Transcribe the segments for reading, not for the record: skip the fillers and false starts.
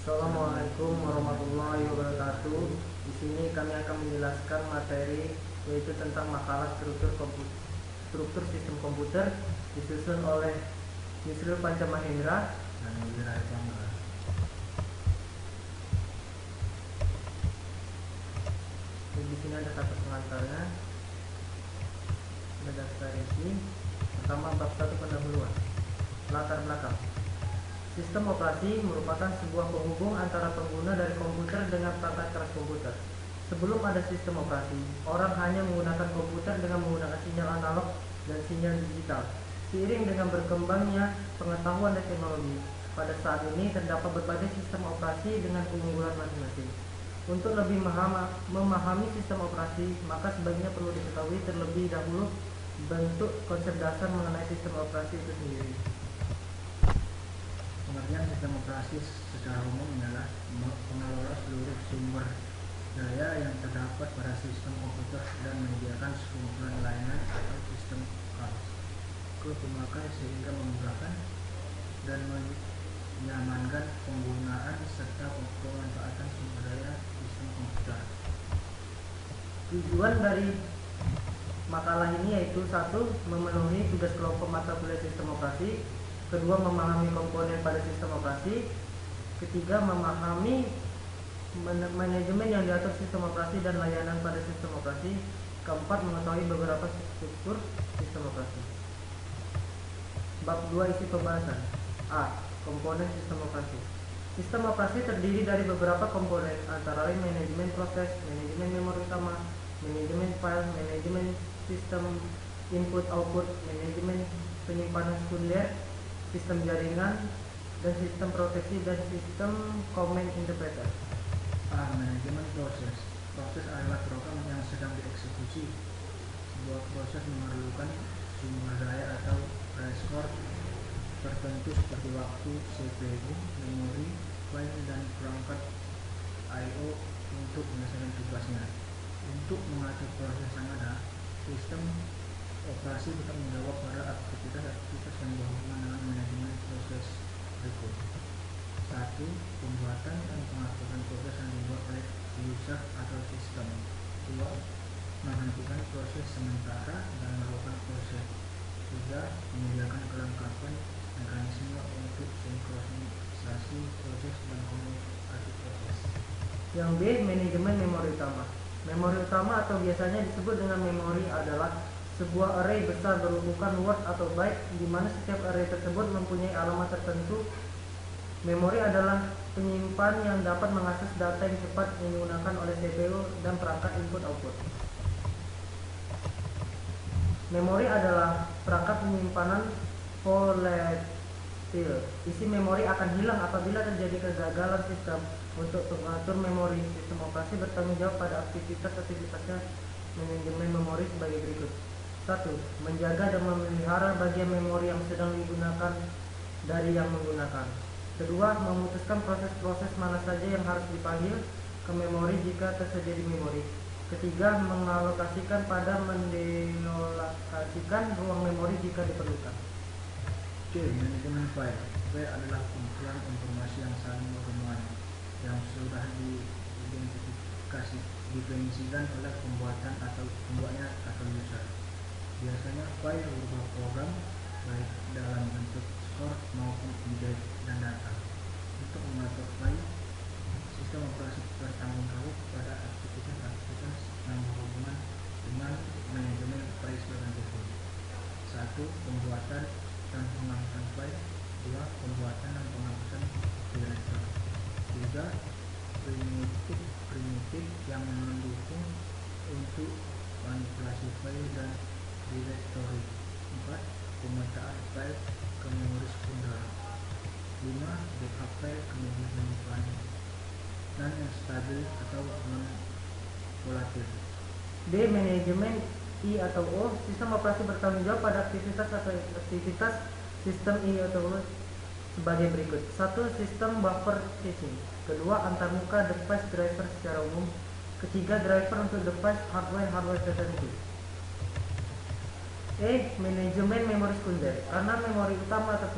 Assalamualaikum warahmatullahi wabarakatuh. Di sini kami akan menjelaskan materi yaitu tentang makalah struktur sistem komputer disusun oleh Yusril Pancamahendra dan Wira Bangga. Di sini ada kata pengantarnya, ada daftar isi. Pertama, bab 1 pendahuluan. Latar belakang. Sistem operasi merupakan sebuah penghubung antara pengguna dari komputer dengan perangkat keras komputer. Sebelum ada sistem operasi, orang hanya menggunakan komputer dengan menggunakan sinyal analog dan sinyal digital. Seiring dengan berkembangnya pengetahuan dan teknologi, pada saat ini terdapat berbagai sistem operasi dengan keunggulan masing-masing. Untuk lebih memahami sistem operasi, maka sebaiknya perlu diketahui terlebih dahulu bentuk konsep dasar mengenai sistem operasi itu sendiri. Pengertian sistem operasi secara umum adalah mengelola seluruh sumber daya yang terdapat pada sistem komputer dan menyediakan sekumpulan layanan atau sistem calls ke pemakai sehingga memudahkan dan menyamankan penggunaan serta pemanfaatan sumber daya sistem komputer. Tujuan dari makalah ini yaitu 1. Memenuhi tugas kelompok mata kuliah sistem operasi. 2. Memahami komponen pada sistem operasi. 3. Memahami manajemen yang diatur sistem operasi dan layanan pada sistem operasi. 4. Mengetahui beberapa struktur sistem operasi. Bab 2 isi pembahasan. A. Komponen sistem operasi. Sistem operasi terdiri dari beberapa komponen, antara lain manajemen proses, manajemen memori utama, manajemen file, manajemen sistem input-output, manajemen penyimpanan sekunder, sistem jaringan, dan sistem proteksi dan sistem command interpreter. A. Manajemen proses. Proses adalah program yang sedang dieksekusi. Sebuah proses memerlukan sumber daya atau resource tertentu seperti waktu, CPU, memori, file, dan perangkat I/O untuk menyelesaikan tugasnya. Untuk mengatur proses yang ada, sistem operasi tetap menjawab pada aktivitas-aktivitas yang berhubungan dengan manajemen proses berikut. 1. Pembuatan dan pengaturan proses yang dibuat oleh user atau sistem. 2. Menghentikan proses sementara dan melakukan proses. 3. Menyediakan kelengkapan mekanisme untuk sinkronisasi proses dan komunikasi proses. Yang B. Manajemen memori utama. Memori utama atau biasanya disebut dengan memori adalah sebuah array besar berbentukan word atau byte di mana setiap array tersebut mempunyai alamat tertentu. Memori adalah penyimpan yang dapat mengakses data yang cepat yang digunakan oleh CPU dan perangkat input-output. Memori adalah perangkat penyimpanan volatil. Isi memori akan hilang apabila terjadi kegagalan sistem. Untuk mengatur memori, sistem operasi bertanggung jawab pada aktivitasnya manajemen memori sebagai berikut. 1. Menjaga dan memelihara bagian memori yang sedang digunakan dari yang menggunakan. 2. Memutuskan proses-proses mana saja yang harus dipanggil ke memori jika tersedia di memori. 3. Mengalokasikan pada mendelokasikan ruang memori jika diperlukan. C. Manajemen file. File adalah kumpulan informasi yang saling berhubungan yang sudah didefinisikan oleh pembuatnya atau user. Biasanya file berupa program baik dalam bentuk source maupun objek dan data. Untuk mengatur file, sistem operasi bertanggung jawab pada aktivitas yang berhubungan dengan manajemen file sebagai berikut. 1. Pembuatan dan penghapusan file. 2. Pembuatan dan penghapusan directory. 3. Primitif yang mendukung untuk manipulasi file dan directory. 4. Pemetaan file ke memori sekunder. 5. Backup file ke memori penyimpanan dan yang stabil atau non-volatil. D. Manajemen I atau O. Sistem operasi bertanggung jawab pada aktivitas sistem I atau O sebagai berikut. 1. Sistem buffer caching. 2. Antarmuka device driver secara umum. 3. Driver untuk device hardware tertentu. Manajemen memori sekunder. Karena memori utama atau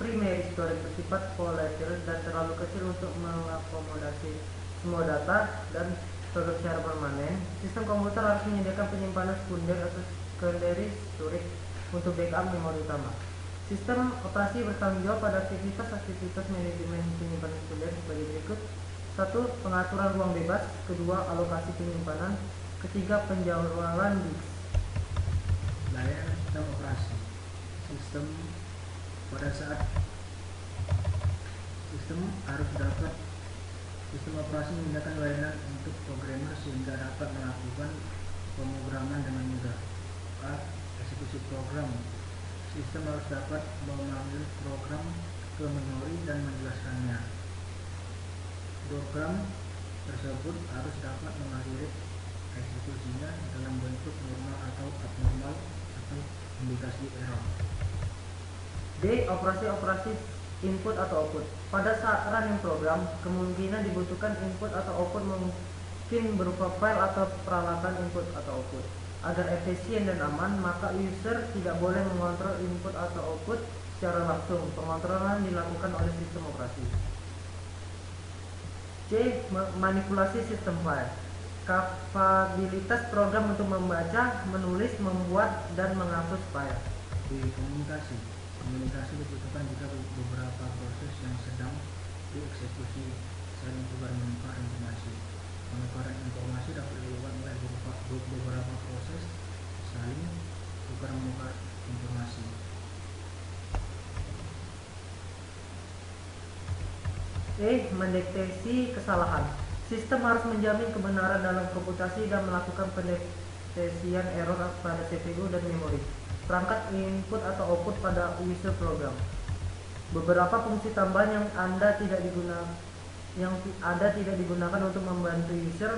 primary storage bersifat volatile dan terlalu kecil untuk mengakomodasi semua data dan storage secara permanen, sistem komputer harus menyediakan penyimpanan sekunder atau secondary storage untuk backup memori utama. Sistem operasi bertanggung jawab pada aktivitas manajemen penyimpanan sekunder sebagai berikut. 1. Pengaturan ruang bebas. 2. Alokasi penyimpanan. 3. Penjadwalan disk. Layanan sistem operasi. Pada saat sistem harus dapat sistem operasi memindahkan layanan untuk programmer sehingga dapat melakukan pemrograman dengan mudah. A. Eksekusi program. Sistem harus dapat memanggil program ke memori dan menjelaskannya. Program tersebut harus dapat mengakhiri eksekusinya dalam bentuk normal atau abnormal atau indikasi error. D. Operasi input atau output. Pada saat running program, kemungkinan dibutuhkan input atau output mungkin berupa file atau peralatan input atau output. Agar efisien dan aman, maka user tidak boleh mengontrol input atau output secara langsung. Pengontrolan dilakukan oleh sistem operasi. C. Manipulasi sistem file. Kapabilitas program untuk membaca, menulis, membuat, dan menghapus file. D. Komunikasi. Komunikasi dibutuhkan jika beberapa proses yang sedang dieksekusi saling tukar-menukar informasi. Penukaran informasi dapat dilakukan oleh beberapa proses saling tukar-menukar informasi. Mendeteksi kesalahan. Sistem harus menjamin kebenaran dalam komputasi dan melakukan pendeteksian error pada CPU dan memori, perangkat input atau output pada user program. Beberapa fungsi tambahan yang ada tidak digunakan untuk membantu user,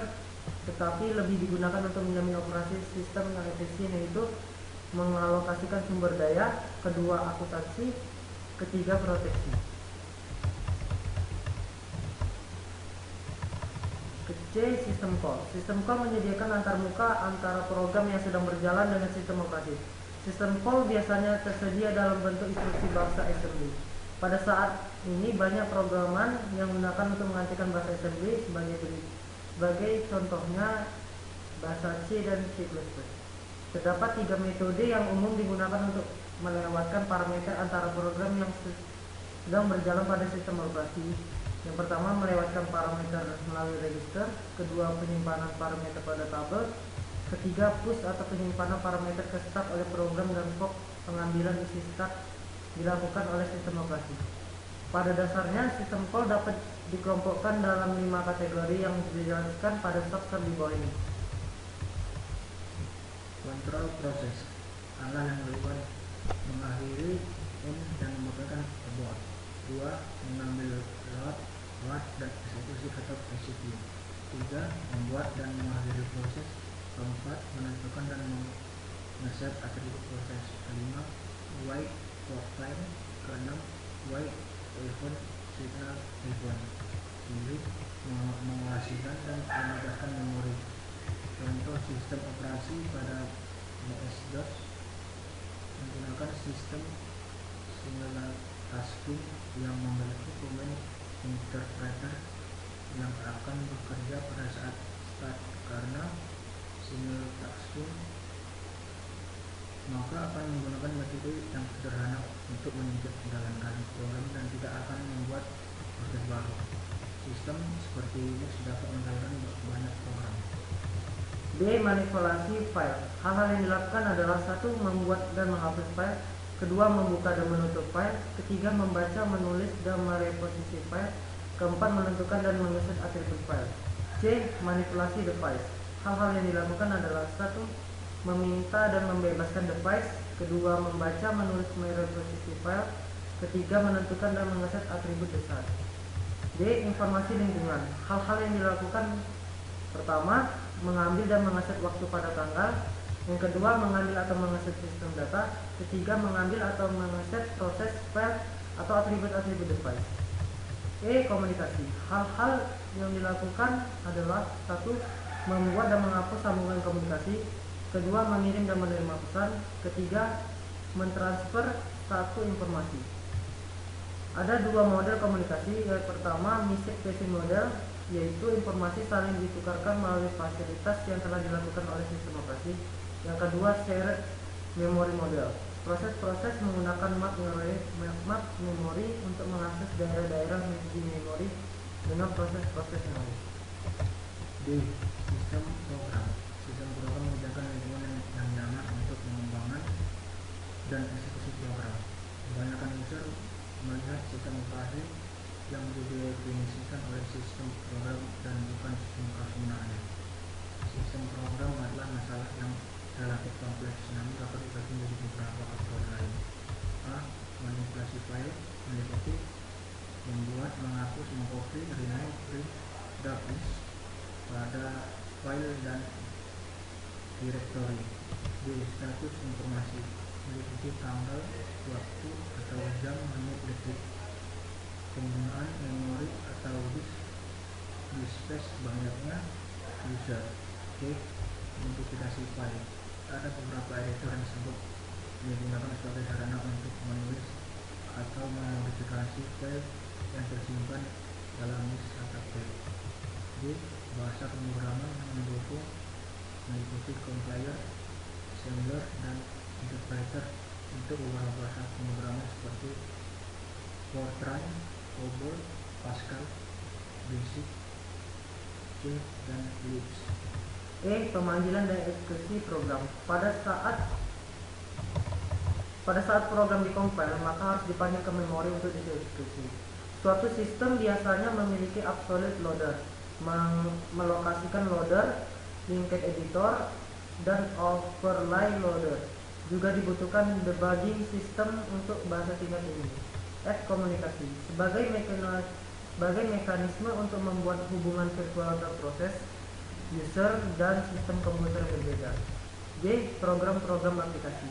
tetapi lebih digunakan untuk menjamin operasi sistem yang efisien, yaitu mengalokasikan sumber daya, 2. Akuntansi, 3. Proteksi. C. Sistem call. Sistem call menyediakan antarmuka antara program yang sedang berjalan dengan sistem operasi. Sistem call biasanya tersedia dalam bentuk instruksi bahasa assembly. Pada saat ini banyak programan yang menggunakan untuk menggantikan bahasa assembly sebagai contohnya bahasa C dan C++. Terdapat 3 metode yang umum digunakan untuk melewatkan parameter antara program yang sedang berjalan pada sistem operasi. Yang pertama, melewatkan parameter melalui register. 2. Penyimpanan parameter pada tabel. 3. Push atau penyimpanan parameter ke stack oleh program dan fork pengambilan isi stack dilakukan oleh sistem operasi. Pada dasarnya, sistem call dapat dikelompokkan dalam 5 kategori yang dijelaskan pada sub-sub di bawah ini. Kontrol proses. Alat yang melakukan mengakhiri dan membuatkan abort. 2. Mengambil load dan eksekusi atau ECU. 3. Membuat dan mengakhiri proses. 4. Menentukan dan mengeset atribut proses. 5. Write file. 6. Write event signal event. 7. Menghasilkan dan menambahkan memori. Contoh sistem operasi pada MS-DOS menggunakan sistem single tasking yang memiliki command interpreter yang akan bekerja pada saat start. Karena single tasking, maka akan menggunakan metode yang sederhana untuk menjalankan program dan tidak akan membuat proses baru. Sistem seperti ini dapat menjalankan banyak program. D. Manipulasi file. Hal-hal yang dilakukan adalah 1. Membuat dan menghapus file. 2. Membuka dan menutup file. 3. Membaca, menulis, dan mereposisi file. 4. Menentukan dan mengeset atribut file. C. Manipulasi device. Hal-hal yang dilakukan adalah 1. Meminta dan membebaskan device. 2. Membaca, menulis, mereposisi file. 3. Menentukan dan mengeset atribut dasar. D. Informasi lingkungan. Hal-hal yang dilakukan: pertama, mengambil dan mengeset waktu pada tanggal. Yang kedua, mengambil atau mengeset sistem data. Ketiga, mengambil atau mengeset proses, file, atau atribut-atribut device. Komunikasi. Hal-hal yang dilakukan adalah 1. Membuat dan menghapus sambungan komunikasi. Kedua, mengirim dan menerima pesan. Ketiga, mentransfer satu informasi. Ada dua model komunikasi. Yang pertama, message passing model, yaitu informasi saling ditukarkan melalui fasilitas yang telah dilakukan oleh sistem operasi. Yang kedua, shared memory model. Proses-proses menggunakan map memori untuk mengakses daerah-daerah di memori dengan proses-proses yang lain. D. Sistem program. Sistem program menyediakan lingkungan yang nyaman untuk pengembangan dan eksekusi program. Kebanyakan user melihat sistem operasi yang didefinisikan oleh sistem program dan bukan sistem penggunaannya. Sistem program adalah masalah yang relatif kompleks, namun dapat dibagi menjadi beberapa kategori lain. A. Manipulasi file, meliputi membuat, menghapus, mengcopy, rename, print, doubles pada file dan directory. B. Status informasi, meliputi tanggal, waktu atau jam, menit, detik, penggunaan memori atau disk, di space banyaknya user. C. Modifikasi file, ada beberapa editor yang disebut digunakan sebagai sarana untuk menulis atau memodifikasi file yang tersimpan dalam disk atau tab. D. Bahasa pemrograman yang mendukung, meliputi compiler, assembler, dan interpreter untuk beberapa bahasa pemrograman seperti Fortran, COBOL, Pascal, Basic, C, dan Lisp. E. Pemanggilan dan eksekusi program. Pada saat program dikompil, maka harus dipanggil ke memori untuk dieksekusi. Suatu sistem biasanya memiliki absolute loader, melokasikan loader, linked editor, dan overlay loader. Juga dibutuhkan debugging system untuk bahasa singkat ini. F. Komunikasi. Sebagai mekanisme untuk membuat hubungan virtual antar proses, user, dan sistem komputer yang berbeda. J. Program-program aplikasi.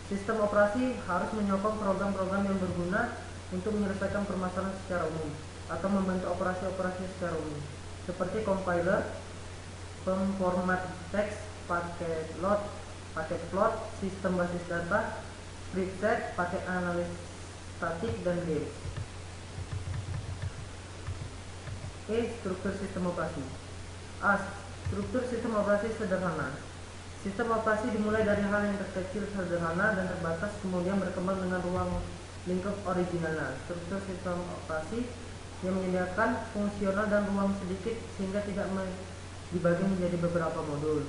Sistem operasi harus menyokong program-program yang berguna untuk menyelesaikan permasalahan secara umum atau membantu operasi-operasi secara umum, seperti compiler, pemformat teks, paket load, paket plot, sistem basis data, script set, paket analis statik, dan games. E. Struktur sistem operasi. A. Struktur sistem operasi sederhana. Sistem operasi dimulai dari hal yang terkecil, sederhana, dan terbatas, kemudian berkembang dengan ruang lingkup originalnya. Struktur sistem operasi yang menyediakan fungsional dan ruang sedikit sehingga tidak dibagi menjadi beberapa modul.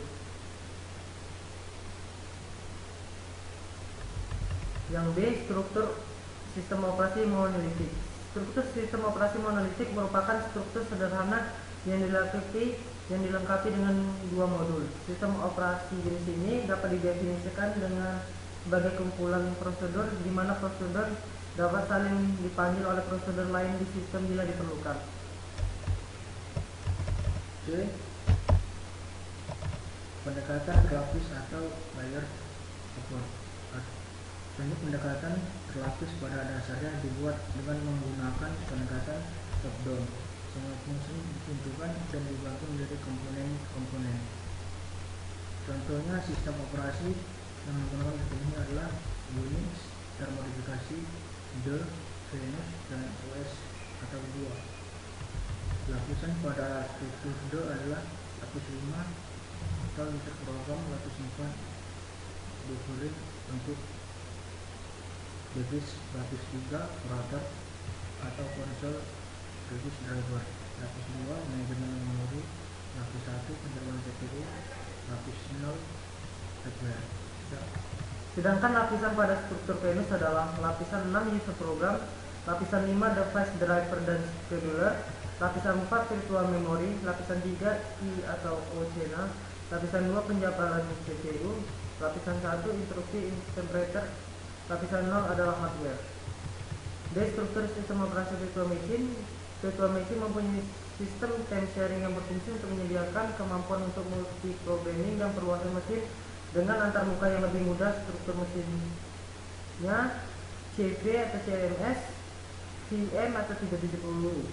Yang B. Struktur sistem operasi monolitik. Struktur sistem operasi monolitik merupakan struktur sederhana yang dilengkapi dengan dua modul. Sistem operasi jenis ini dapat didefinisikan dengan sebagai kumpulan prosedur di mana prosedur dapat saling dipanggil oleh prosedur lain di sistem bila diperlukan. C. Pendekatan grafis atau layer approach. Teknik pendekatan berlapis pada dasarnya dibuat dengan menggunakan pendekatan top-down. Semua fungsi ditentukan dan dibagi menjadi komponen-komponen. Contohnya sistem operasi yang menggunakan teknik ini adalah Unix, termodifikasi, Dell, Linux, dan OS atau 2. Lapisan pada struktur Dell adalah lapis 5 atau user program, lapis 4 default untuk device, lapis 3 operator atau konsol device driver, lapis 2 manajemen memori, lapis 1 pencernaan CPU, lapis 0 hardware. Sedangkan lapisan pada struktur Venus adalah lapisan 6 user program, lapisan 5 device driver dan scheduler, lapisan 4 virtual memory, lapisan 3 I atau OCNA, lapisan 2 penjabaran CPU, lapisan 1 instruksi interpreter, lapisan 0 adalah hardware. D. Struktur sistem operasi virtual machine. Virtual machine mempunyai sistem time sharing yang berfungsi untuk menyediakan kemampuan untuk multi-programming dan perluasan mesin dengan antarmuka yang lebih mudah. Struktur mesinnya CV atau CMS, VM atau 370.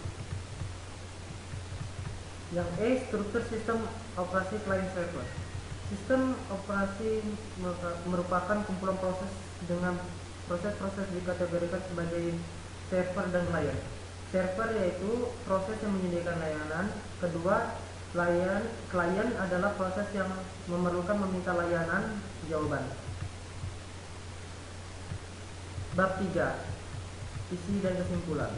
Yang E. Struktur sistem operasi client server. Sistem operasi merupakan kumpulan proses dengan proses-proses dikategorikan sebagai server dan klien. Server yaitu proses yang menyediakan layanan. Kedua, klien adalah proses yang memerlukan meminta layanan jawaban. Bab 3. Isi dan kesimpulan.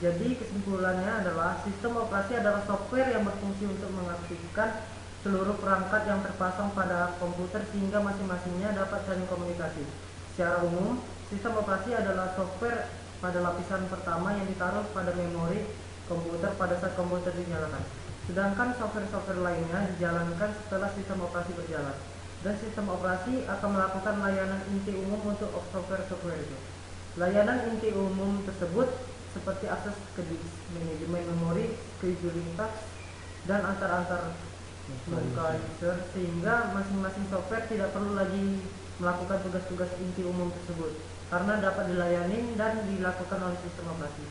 Jadi kesimpulannya adalah sistem operasi adalah software yang berfungsi untuk mengaktifkan seluruh perangkat yang terpasang pada komputer sehingga masing-masingnya dapat saling komunikasi. Secara umum, sistem operasi adalah software pada lapisan pertama yang ditaruh pada memori komputer pada saat komputer dinyalakan. Sedangkan software-software lainnya dijalankan setelah sistem operasi berjalan. Dan sistem operasi akan melakukan layanan inti umum untuk software-software itu. Layanan inti umum tersebut seperti akses ke disk, manajemen memori, scheduling task, dan antar muka user, sehingga masing-masing software tidak perlu lagi melakukan tugas-tugas inti umum tersebut karena dapat dilayani dan dilakukan oleh sistem operasi.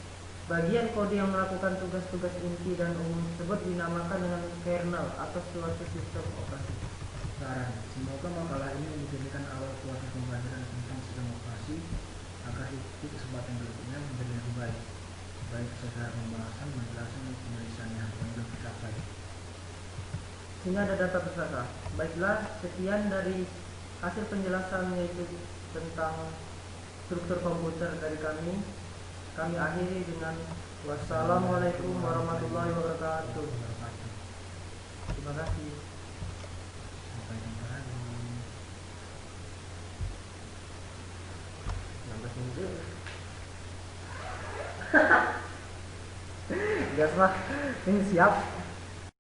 Bagian kode yang melakukan tugas-tugas inti dan umum tersebut dinamakan dengan kernel atau suatu sistem operasi. Saran, semoga makalah ini menjadikan awal proses pembelajaran tentang sistem operasi agar di kesempatan berikutnya menjadi lebih baik secara pembahasan, penjelasan, dan penulisannya yang belum tercapai. Sehingga ada data persaka. Baiklah, sekian dari hasil penjelasan yaitu tentang struktur komputer dari kami. Kami akhiri dengan wassalamualaikum warahmatullahi wabarakatuh. Terima kasih. Sampai jumpa lagi. 16 menit. Gas lah, ini siap.